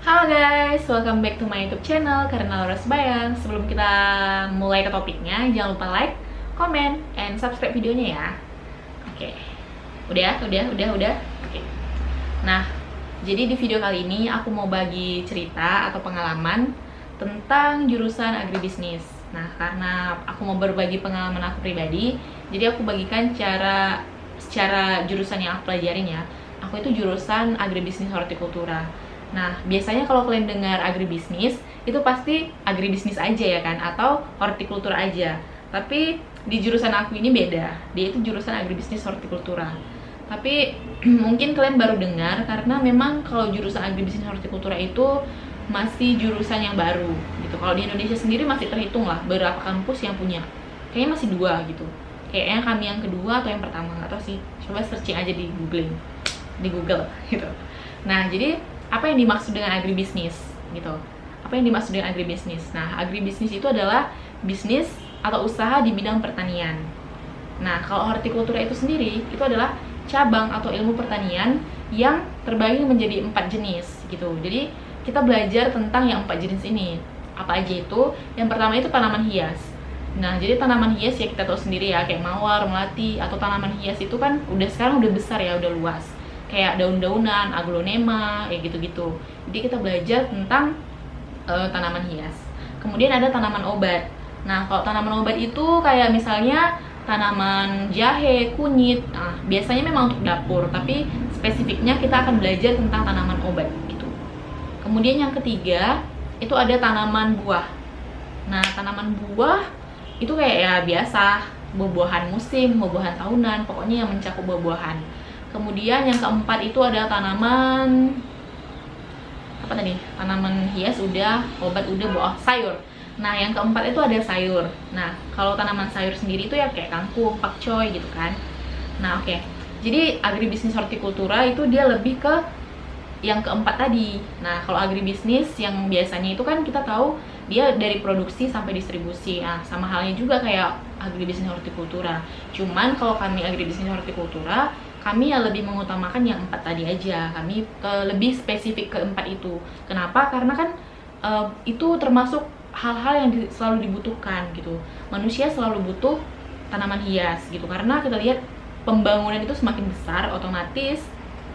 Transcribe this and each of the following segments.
Halo guys, welcome back to my YouTube channel Karena Laura Sebayang. Sebelum kita mulai ke topiknya, jangan lupa like, comment, and subscribe videonya ya. Oke, udah. Oke. Nah, jadi di video kali ini aku mau bagi cerita atau pengalaman tentang jurusan agribisnis. Nah, karena aku mau berbagi pengalaman aku pribadi, jadi aku bagikan secara jurusan yang aku pelajarin ya. Aku itu jurusan agribisnis hortikultura. Nah, biasanya kalau kalian dengar agribisnis, itu pasti agribisnis aja ya kan, atau hortikultura aja. Tapi di jurusan aku ini beda, dia itu jurusan agribisnis hortikultura. Tapi mungkin kalian baru dengar karena memang kalau jurusan agribisnis hortikultura itu masih jurusan yang baru gitu. Kalau di Indonesia sendiri masih terhitung lah beberapa kampus yang punya. Kayaknya masih 2 gitu. Kayaknya kami yang kedua atau yang pertama, nggak tahu sih. Coba searching aja di Google gitu. Nah, jadi apa yang dimaksud dengan agribisnis gitu? Apa yang dimaksud dengan agribisnis? Nah, agribisnis itu adalah bisnis atau usaha di bidang pertanian. Nah, kalau hortikultura itu sendiri itu adalah cabang atau ilmu pertanian yang terbagi menjadi 4 jenis gitu. Jadi kita belajar tentang yang 4 jenis ini. Apa aja itu? Yang pertama itu tanaman hias. Nah, jadi tanaman hias ya kita tahu sendiri ya, kayak mawar, melati, atau tanaman hias itu kan sekarang udah besar ya, udah luas. Kayak daun-daunan, aglonema, kayak gitu-gitu. Jadi kita belajar tentang tanaman hias. Kemudian ada tanaman obat. Nah, kalau tanaman obat itu kayak misalnya tanaman jahe, kunyit. Nah, biasanya memang untuk dapur, tapi spesifiknya kita akan belajar tentang tanaman obat gitu. Kemudian yang ketiga, itu ada tanaman buah. Nah, tanaman buah itu kayak ya biasa, buah-buahan musim, buah-buahan tahunan, pokoknya yang mencakup buah-buahan. Kemudian yang keempat itu ada tanaman apa tadi? Tanaman hias udah, obat udah, buah sayur. Nah, yang keempat itu ada sayur. Nah, kalau tanaman sayur sendiri itu ya kayak kangkung, pakcoy gitu kan. Nah, oke. Jadi agribisnis hortikultura itu dia lebih ke yang keempat tadi. Nah, kalau agribisnis yang biasanya itu kan kita tahu dia dari produksi sampai distribusi. Nah, sama halnya juga kayak agribisnis hortikultura. Cuman kalau kami agribisnis hortikultura, kami ya lebih mengutamakan yang 4 tadi aja. Kami lebih spesifik ke 4 itu. Kenapa? Karena kan itu termasuk hal-hal yang selalu dibutuhkan gitu. Manusia selalu butuh tanaman hias gitu. Karena kita lihat pembangunan itu semakin besar, otomatis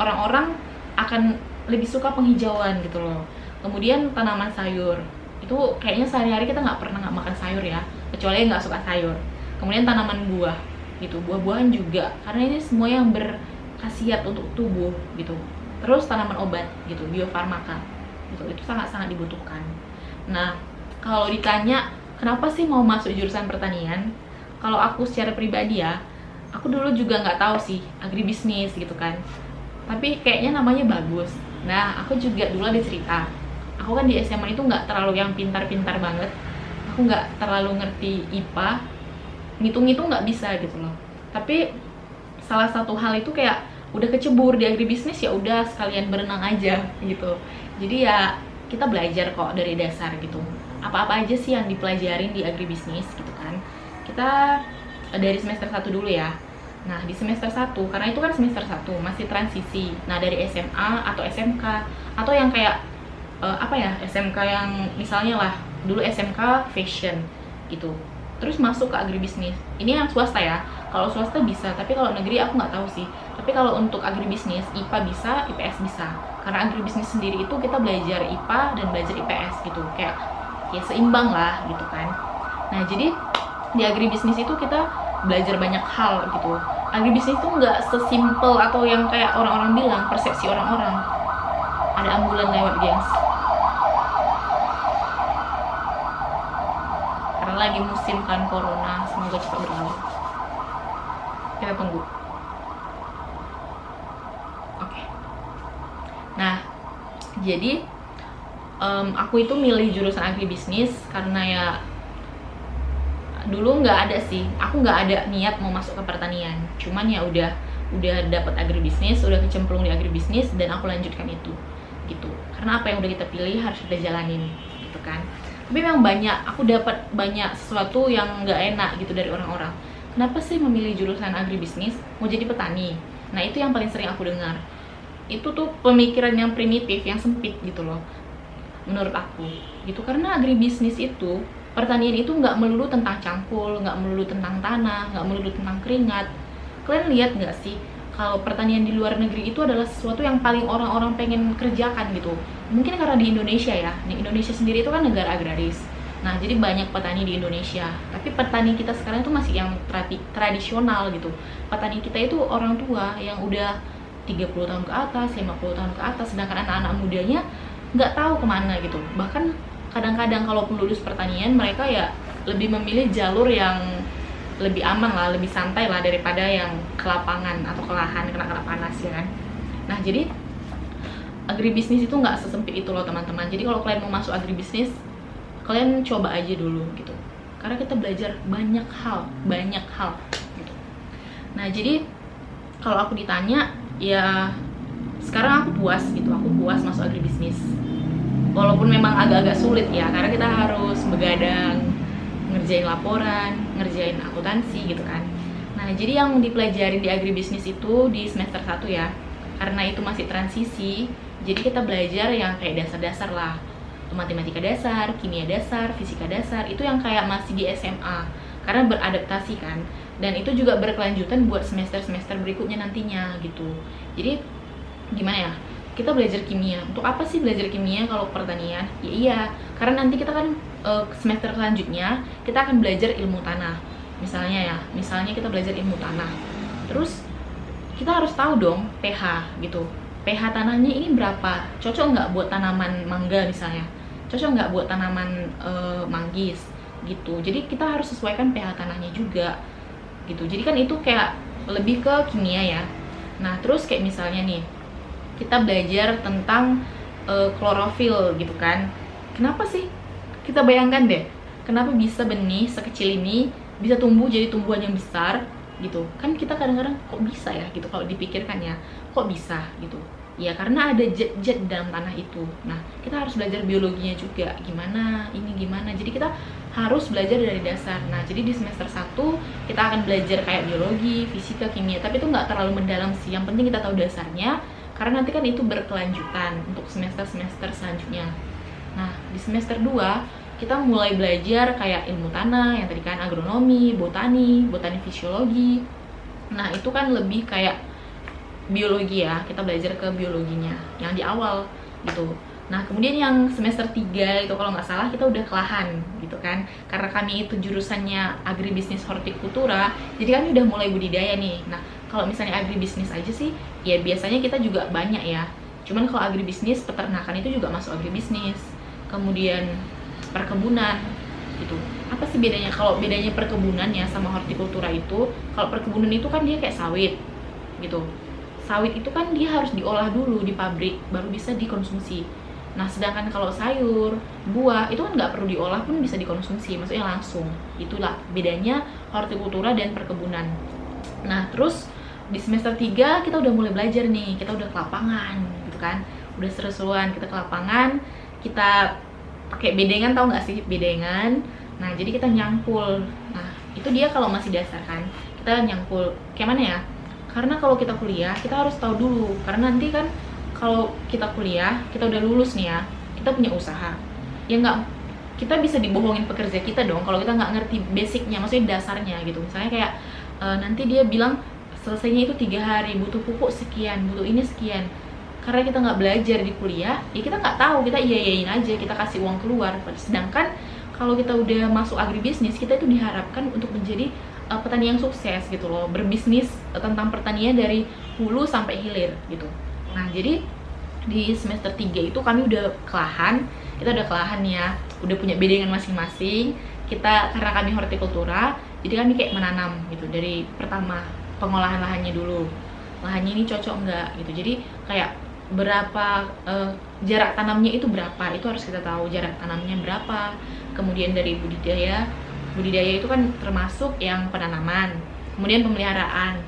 orang-orang akan lebih suka penghijauan gitu loh. Kemudian tanaman sayur itu kayaknya sehari-hari kita nggak pernah nggak makan sayur ya, kecuali yang nggak suka sayur. Kemudian tanaman buah gitu, buah-buahan juga, karena ini semua yang berkhasiat untuk tubuh gitu. Terus tanaman obat gitu, biofarmaka gitu, itu sangat-sangat dibutuhkan. Nah, kalau ditanya kenapa sih mau masuk jurusan pertanian, kalau aku secara pribadi ya, aku dulu juga nggak tahu sih agribisnis gitu kan, tapi kayaknya namanya bagus. Nah, aku juga dulu ada cerita, aku kan di SMA itu nggak terlalu yang pintar-pintar banget, aku nggak terlalu ngerti IPA, ngitung-ngitung nggak bisa gitu loh. Tapi salah satu hal itu kayak udah kecebur di agribisnis, ya udah sekalian berenang aja gitu. Jadi ya kita belajar kok dari dasar gitu. Apa-apa aja sih yang dipelajarin di agribisnis gitu kan. Kita dari semester 1 dulu ya. Nah, di semester 1, karena itu kan semester 1 masih transisi. Nah, dari SMA atau SMK atau yang kayak SMK yang misalnya lah dulu SMK fashion gitu, terus masuk ke agribisnis. Ini yang swasta ya. Kalau swasta bisa, tapi kalau negeri aku nggak tahu sih. Tapi kalau untuk agribisnis, IPA bisa, IPS bisa. Karena agribisnis sendiri itu kita belajar IPA dan belajar IPS gitu. Kayak ya seimbang lah gitu kan. Nah, jadi di agribisnis itu kita belajar banyak hal gitu. Agribisnis itu nggak sesimpel atau yang kayak orang-orang bilang, persepsi orang-orang. Ada ambulan lewat, gengs. Karena lagi musim kan corona, semoga cepat berlalu. Kita tunggu. Oke. Nah, jadi aku itu milih jurusan agribisnis karena ya dulu nggak ada sih, aku nggak ada niat mau masuk ke pertanian. Cuman ya udah dapet agribisnis, udah kecemplung di agribisnis dan aku lanjutkan itu gitu. Karena apa yang udah kita pilih harus kita jalanin gitu kan. Tapi memang aku dapat banyak sesuatu yang nggak enak gitu dari orang-orang. Kenapa sih memilih jurusan agribisnis? Mau jadi petani? Nah, itu yang paling sering aku dengar. Itu tuh pemikiran yang primitif, yang sempit gitu loh. menurut aku gitu. Karena agribisnis itu, pertanian itu nggak melulu tentang cangkul, nggak melulu tentang tanah, nggak melulu tentang keringat. Kalian lihat nggak sih kalau pertanian di luar negeri itu adalah sesuatu yang paling orang-orang pengen kerjakan gitu. Mungkin karena di Indonesia ya, di Indonesia sendiri itu kan negara agraris. Nah, jadi banyak petani di Indonesia. Tapi petani kita sekarang itu masih yang tradisional gitu. Petani kita itu orang tua yang udah 30 tahun ke atas, 50 tahun ke atas, sedangkan anak-anak mudanya nggak tahu kemana gitu. Bahkan kadang-kadang kalaupun lulus pertanian, mereka ya lebih memilih jalur yang lebih aman lah, lebih santai lah daripada yang ke lapangan atau ke lahan kena panas ya kan. Nah, jadi agribisnis itu nggak sesempit itu loh teman-teman. Jadi kalau kalian mau masuk agribisnis, kalian coba aja dulu gitu, karena kita belajar banyak hal gitu. Nah, jadi kalau aku ditanya ya sekarang aku puas gitu, aku puas masuk agribisnis, walaupun memang agak-agak sulit ya, karena kita harus begadang, ngerjain laporan, ngerjain akuntansi gitu kan. Nah, jadi yang dipelajarin di agribisnis itu di semester 1 ya, karena itu masih transisi, jadi kita belajar yang kayak dasar-dasar lah, matematika dasar, kimia dasar, fisika dasar, itu yang kayak masih di SMA, karena beradaptasi kan, dan itu juga berkelanjutan buat semester-semester berikutnya nantinya gitu. Jadi gimana ya, kita belajar kimia. Untuk apa sih belajar kimia kalau pertanian? Ya iya, karena nanti kita kan semester selanjutnya kita akan belajar ilmu tanah. Misalnya kita belajar ilmu tanah. Terus kita harus tahu dong pH gitu. pH tanahnya ini berapa? Cocok nggak buat tanaman mangga misalnya? Cocok nggak buat tanaman manggis gitu. Jadi kita harus sesuaikan pH tanahnya juga gitu. Jadi kan itu kayak lebih ke kimia ya. Nah, terus kayak misalnya nih, kita belajar tentang klorofil gitu kan. Kenapa sih? Kita bayangkan deh, kenapa bisa benih sekecil ini bisa tumbuh jadi tumbuhan yang besar gitu. Kan kita kadang-kadang kok bisa ya gitu kalau dipikirkan ya. Kok bisa gitu? Ya karena ada zat-zat dalam tanah itu. Nah, kita harus belajar biologinya juga. Gimana? Jadi kita harus belajar dari dasar. Nah, jadi di semester 1 kita akan belajar kayak biologi, fisika, kimia, tapi itu nggak terlalu mendalam sih. Yang penting kita tahu dasarnya, karena nanti kan itu berkelanjutan untuk semester-semester selanjutnya. Nah, di semester 2 kita mulai belajar kayak ilmu tanah, yang tadi kan agronomi, botani fisiologi. Nah, itu kan lebih kayak biologi ya, kita belajar ke biologinya yang di awal gitu. Nah, kemudian yang semester 3 itu kalau nggak salah kita udah ke lahan gitu kan, karena kami itu jurusannya agribisnis hortikultura, jadi kami udah mulai budidaya nih. Nah, kalau misalnya agribisnis aja sih ya biasanya kita juga banyak ya, cuman kalau agribisnis peternakan itu juga masuk agribisnis, kemudian perkebunan gitu. Apa sih bedanya? Kalau bedanya perkebunan ya sama hortikultura itu, kalau perkebunan itu kan dia kayak sawit gitu. Sawit itu kan dia harus diolah dulu di pabrik baru bisa dikonsumsi. Nah, sedangkan kalau sayur, buah itu kan nggak perlu diolah pun bisa dikonsumsi, maksudnya langsung. Itulah bedanya hortikultura dan perkebunan. Nah, terus di semester 3 kita udah mulai belajar nih, kita udah ke lapangan gitu kan, udah seru-seruan kita ke lapangan, kita pakai bedengan, tahu nggak sih bedengan? Nah, jadi kita nyangkul. Nah, itu dia kalau masih dasar kan, kita nyangkul kayak mana ya? Karena kalau kita kuliah, kita harus tahu dulu. Karena nanti kan kalau kita kuliah, kita udah lulus nih ya, kita punya usaha. Ya nggak, kita bisa dibohongin pekerja kita dong kalau kita nggak ngerti basicnya, maksudnya dasarnya gitu. Misalnya kayak nanti dia bilang selesainya itu 3 hari, butuh pupuk sekian, butuh ini sekian. Karena kita nggak belajar di kuliah, ya kita nggak tahu, kita iya-iyain aja, kita kasih uang keluar. Sedangkan kalau kita udah masuk agribisnis, kita itu diharapkan untuk menjadi petani yang sukses gitu loh, berbisnis tentang pertanian dari hulu sampai hilir gitu. Nah, jadi di semester 3 itu kami udah ke lahan, kita udah ke lahan ya, udah punya bedengan masing-masing. Kita karena kami hortikultura, jadi kami kayak menanam gitu dari pertama pengolahan lahannya dulu. Lahannya ini cocok nggak gitu. Jadi kayak berapa jarak tanamnya itu berapa, itu harus kita tahu jarak tanamnya berapa. Kemudian dari budidaya itu kan termasuk yang penanaman, kemudian pemeliharaan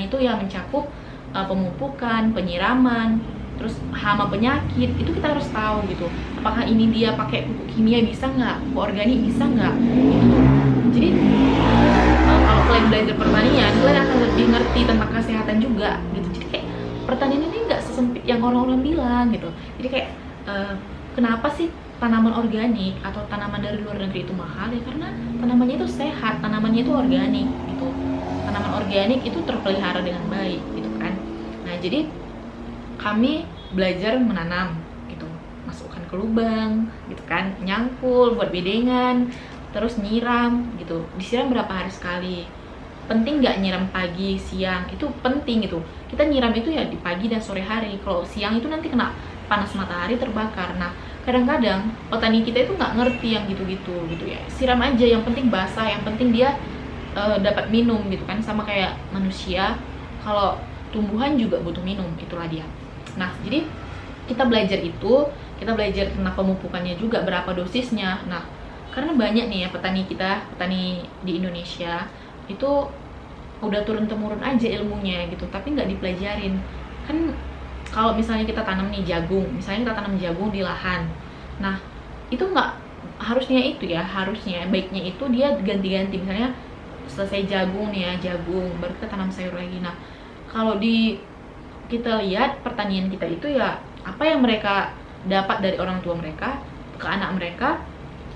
itu yang mencakup pemupukan, penyiraman, terus hama penyakit, itu kita harus tahu gitu. Apakah ini dia pakai pupuk kimia bisa nggak, pupuk organik bisa nggak gitu. Jadi kalau kalian belajar pertanian, kalian akan lebih ngerti tentang kesehatan juga gitu. Jadi kayak pertanian ini nggak sesempit yang orang-orang bilang gitu. Jadi kayak kenapa sih tanaman organik atau tanaman dari luar negeri itu mahal? Ya karena tanamannya itu sehat, tanamannya itu organik gitu. Tanaman organik itu terpelihara dengan baik gitu kan. Nah, jadi kami belajar menanam gitu, masukkan ke lubang gitu kan, nyangkul buat bedengan, terus nyiram gitu. Disiram berapa hari sekali, penting nggak nyiram pagi, siang, itu penting gitu. Kita nyiram itu ya di pagi dan sore hari. Kalau siang itu nanti kena panas matahari, terbakar. Nah, kadang-kadang petani kita itu nggak ngerti yang gitu-gitu gitu ya. Siram aja, yang penting basah, yang penting dia dapat minum gitu kan. Sama kayak manusia, kalau tumbuhan juga butuh minum, itulah dia. Nah, jadi kita belajar tentang pemupukannya juga, berapa dosisnya. Nah, karena banyak nih ya petani kita, petani di Indonesia itu udah turun-temurun aja ilmunya gitu, tapi nggak dipelajarin. Kan kalau misalnya kita tanam nih jagung, misalnya kita tanam jagung di lahan, nah itu nggak harusnya itu ya, harusnya baiknya itu dia ganti-ganti. Misalnya selesai jagung nih ya, jagung baru kita tanam sayur lagi. Nah, kalau kita lihat pertanian kita itu ya, apa yang mereka dapat dari orang tua mereka ke anak mereka,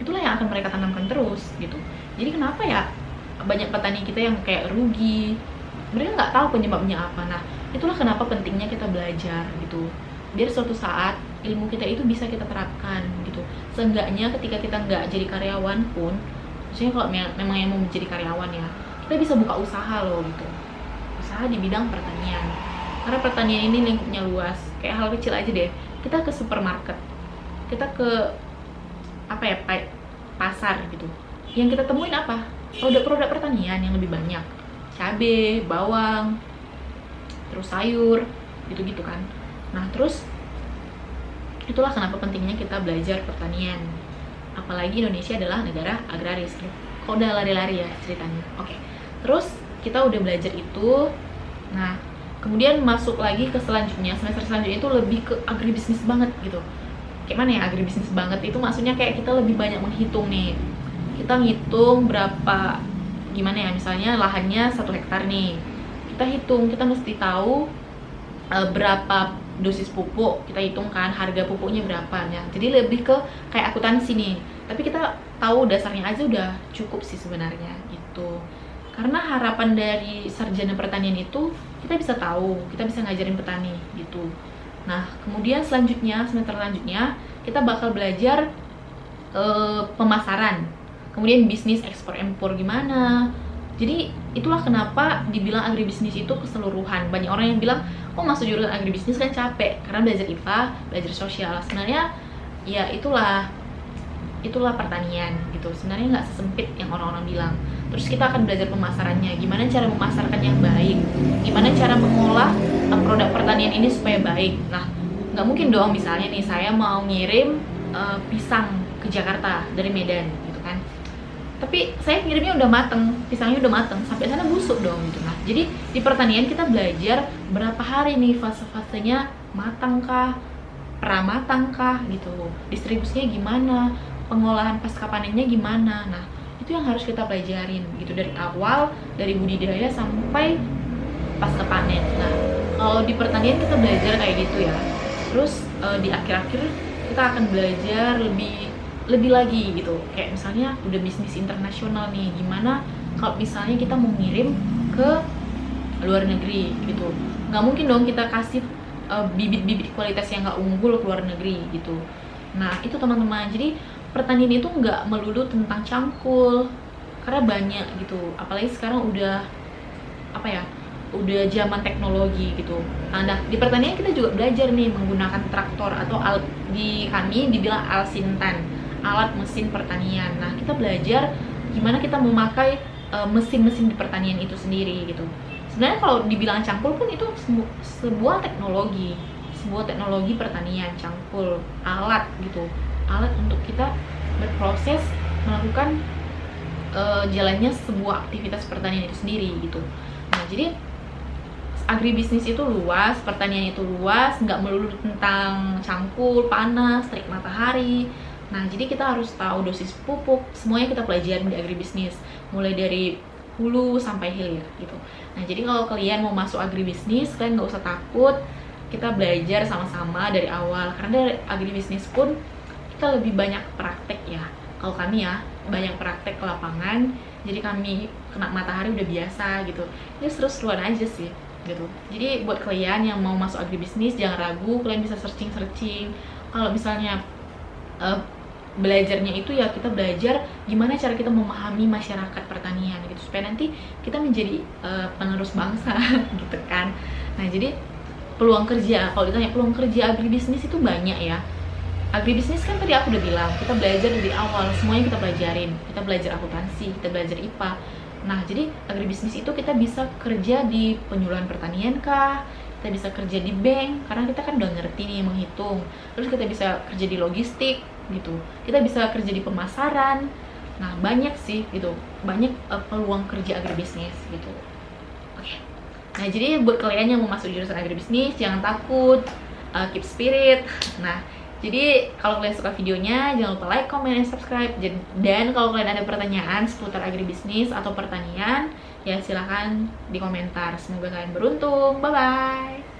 itulah yang akan mereka tanamkan terus gitu. Jadi kenapa ya banyak petani kita yang kayak rugi, mereka nggak tahu penyebabnya apa. Nah, itulah kenapa pentingnya kita belajar gitu, biar suatu saat ilmu kita itu bisa kita terapkan gitu. Seenggaknya ketika kita nggak jadi karyawan pun, maksudnya kalau memang yang mau menjadi karyawan ya, kita bisa buka usaha loh gitu, usaha di bidang pertanian. Karena pertanian ini lingkupnya luas. Kayak hal kecil aja deh, kita ke supermarket, kita ke apa ya, pasar gitu, yang kita temuin apa? Produk-produk pertanian yang lebih banyak, cabai, bawang, terus sayur, gitu-gitu kan. Nah, terus itulah kenapa pentingnya kita belajar pertanian. Apalagi Indonesia adalah negara agraris. Kok udah lari-lari ya ceritanya. Oke. Terus kita udah belajar itu. Nah, kemudian masuk lagi ke selanjutnya, semester selanjutnya itu lebih ke agribisnis banget gitu. Kayak mana ya agribisnis banget? Itu maksudnya kayak kita lebih banyak menghitung nih. Kita ngitung berapa, gimana ya, misalnya lahannya 1 hektar nih, kita hitung, kita mesti tahu berapa dosis pupuk, kita hitung kan harga pupuknya berapa ya. Jadi lebih ke kayak akuntansi nih, tapi kita tahu dasarnya aja udah cukup sih sebenarnya gitu. Karena harapan dari sarjana pertanian itu kita bisa tahu, kita bisa ngajarin petani gitu. Nah, kemudian selanjutnya, semester selanjutnya kita bakal belajar pemasaran, kemudian bisnis ekspor impor gimana. Jadi itulah kenapa dibilang agribisnis itu keseluruhan. Banyak orang yang bilang, kok masuk jurusan agribisnis kan capek karena belajar IPA, belajar sosial. Sebenarnya ya itulah pertanian gitu. Sebenarnya nggak sesempit yang orang-orang bilang. Terus kita akan belajar pemasarannya, gimana cara memasarkan yang baik, gimana cara mengolah produk pertanian ini supaya baik. Nah, nggak mungkin dong misalnya nih saya mau ngirim pisang ke Jakarta dari Medan gitu kan, tapi saya ngirimnya udah mateng, pisangnya udah mateng, sampai sana busuk dong gitu. Nah, jadi di pertanian kita belajar berapa hari nih fase-fasenya, matang kah, pramatang kah gitu, distribusinya gimana, pengolahan pasca panennya gimana. Nah, itu yang harus kita pelajarin gitu dari awal, dari budidaya sampai pasca panen. Nah, kalau di pertanian kita belajar kayak gitu ya. Terus di akhir-akhir kita akan belajar lebih lagi gitu, kayak misalnya udah bisnis internasional nih, gimana kalau misalnya kita mau ngirim ke luar negeri gitu. Nggak mungkin dong kita kasih bibit-bibit kualitas yang nggak unggul ke luar negeri gitu. Nah, itu teman-teman, jadi pertanian itu nggak melulu tentang cangkul, karena banyak gitu, apalagi sekarang udah apa ya, udah zaman teknologi gitu. Nah, di pertanian kita juga belajar nih menggunakan traktor atau di kami dibilang alsintan, alat mesin pertanian. Nah, kita belajar gimana kita memakai mesin-mesin di pertanian itu sendiri gitu. Sebenarnya kalau dibilang cangkul pun itu sebuah teknologi pertanian, cangkul, alat gitu, alat untuk kita berproses melakukan jalannya sebuah aktivitas pertanian itu sendiri gitu. Nah, jadi agribisnis itu luas, pertanian itu luas, nggak melulu tentang cangkul, panas, terik matahari. Nah, jadi kita harus tahu dosis pupuk, semuanya kita pelajarin di agribisnis, mulai dari hulu sampai hilir gitu. Nah, jadi kalau kalian mau masuk agribisnis, kalian nggak usah takut, kita belajar sama-sama dari awal. Karena dari agribisnis pun kita lebih banyak praktek ya. Kalau kami ya, banyak praktek ke lapangan, jadi kami kena matahari udah biasa gitu. Ini seru-seruan aja sih gitu. Jadi buat kalian yang mau masuk agribisnis, jangan ragu, kalian bisa searching. Kalau misalnya belajarnya itu ya, kita belajar gimana cara kita memahami masyarakat pertanian gitu, supaya nanti kita menjadi penerus bangsa gitu kan. Nah, jadi peluang kerja, kalau ditanya peluang kerja agribisnis itu banyak ya. Agribisnis kan tadi aku udah bilang, kita belajar dari awal, semuanya kita pelajarin. Kita belajar akuntansi, kita belajar IPA. Nah, jadi agribisnis itu kita bisa kerja di penyuluhan pertanian kah, kita bisa kerja di bank, karena kita kan udah ngerti nih menghitung. Terus kita bisa kerja di logistik gitu, kita bisa kerja di pemasaran. Nah, banyak sih gitu, banyak peluang kerja agribisnis gitu. Oke. Nah, jadi buat kalian yang mau masuk jurusan agribisnis, jangan takut, keep spirit. Nah, jadi kalau kalian suka videonya, jangan lupa like, comment, dan subscribe. Dan kalau kalian ada pertanyaan seputar agribisnis atau pertanian, ya silahkan di komentar. Semoga kalian beruntung. Bye-bye!